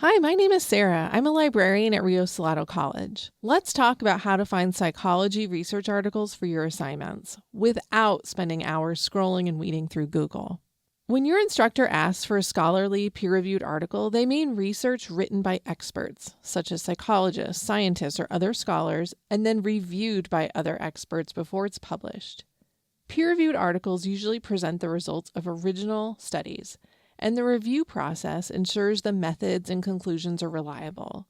Hi, my name is Sarah. I'm a librarian at Rio Salado College. Let's talk about how to find psychology research articles for your assignments without spending hours scrolling and weeding through Google. When your instructor asks for a scholarly, peer-reviewed article, they mean research written by experts, such as psychologists, scientists, or other scholars, and then reviewed by other experts before it's published. Peer-reviewed articles usually present the results of original studies, and the review process ensures the methods and conclusions are reliable.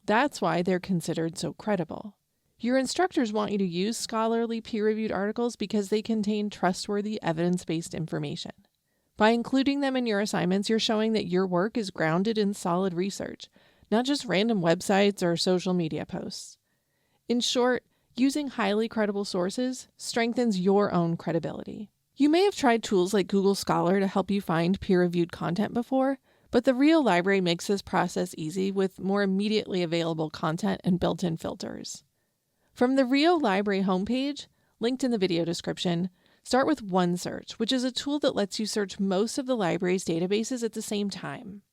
That's why they're considered so credible. Your instructors want you to use scholarly peer-reviewed articles because they contain trustworthy evidence-based information. By including them in your assignments, you're showing that your work is grounded in solid research, not just random websites or social media posts. In short, using highly credible sources strengthens your own credibility. You may have tried tools like Google Scholar to help you find peer-reviewed content before, but the Rio Library makes this process easy with more immediately available content and built-in filters. From the Rio Library homepage, linked in the video description, start with OneSearch, which is a tool that lets you search most of the library's databases at the same time.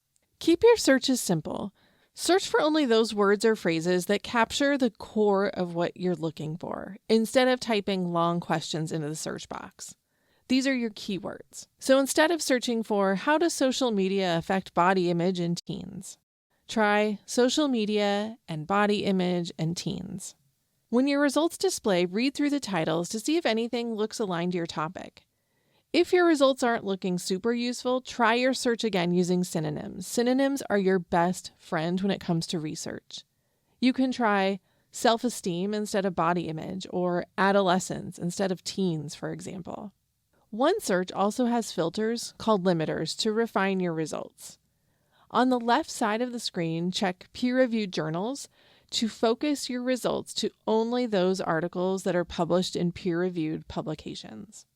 Keep your searches simple. Search for only those words or phrases that capture the core of what you're looking for, instead of typing long questions into the search box. These are your keywords. So instead of searching for how does social media affect body image in teens, try social media and body image and teens. When your results display, read through the titles to see if anything looks aligned to your topic. If your results aren't looking super useful, try your search again using synonyms. Synonyms are your best friend when it comes to research. You can try self-esteem instead of body image, or adolescence instead of teens, for example. OneSearch also has filters called limiters to refine your results. On the left side of the screen, check peer-reviewed journals to focus your results to only those articles that are published in peer-reviewed publications.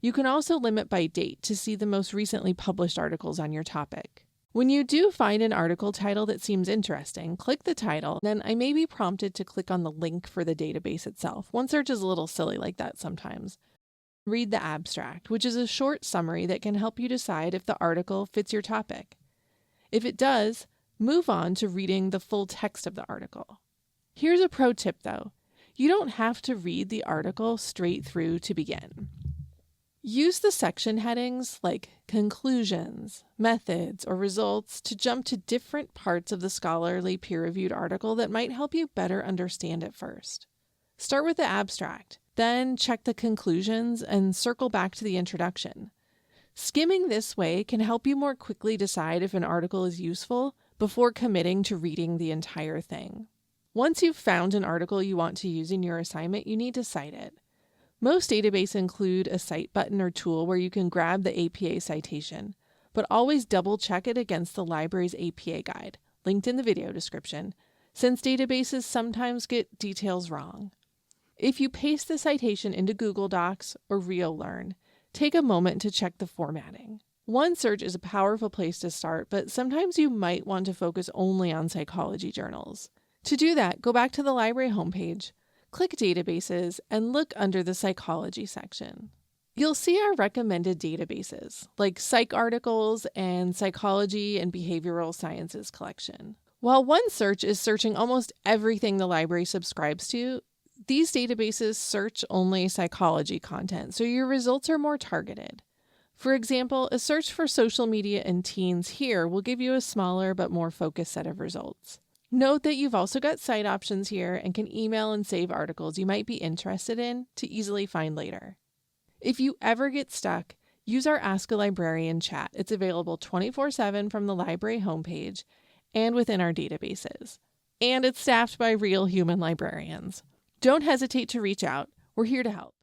You can also limit by date to see the most recently published articles on your topic. When you do find an article title that seems interesting, click the title, then I may be prompted to click on the link for the database itself. OneSearch is a little silly like that sometimes. Read the abstract, which is a short summary that can help you decide if the article fits your topic. If it does, move on to reading the full text of the article. Here's a pro tip though. You don't have to read the article straight through to begin. Use the section headings like conclusions, methods, or results to jump to different parts of the scholarly peer-reviewed article that might help you better understand it first. Start with the abstract. Then check the conclusions and circle back to the introduction. Skimming this way can help you more quickly decide if an article is useful before committing to reading the entire thing. Once you've found an article you want to use in your assignment, you need to cite it. Most databases include a cite button or tool where you can grab the APA citation, but always double check it against the library's APA guide, linked in the video description, since databases sometimes get details wrong. If you paste the citation into Google Docs or RioLearn, take a moment to check the formatting. OneSearch is a powerful place to start, but sometimes you might want to focus only on psychology journals. To do that, go back to the library homepage, click Databases, and look under the Psychology section. You'll see our recommended databases, like Psych Articles and Psychology and Behavioral Sciences collection. While OneSearch is searching almost everything the library subscribes to, these databases search only psychology content, so your results are more targeted. For example, a search for social media and teens here will give you a smaller but more focused set of results. Note that you've also got cite options here and can email and save articles you might be interested in to easily find later. If you ever get stuck, use our Ask a Librarian chat. It's available 24/7 from the library homepage and within our databases. And it's staffed by real human librarians. Don't hesitate to reach out. We're here to help.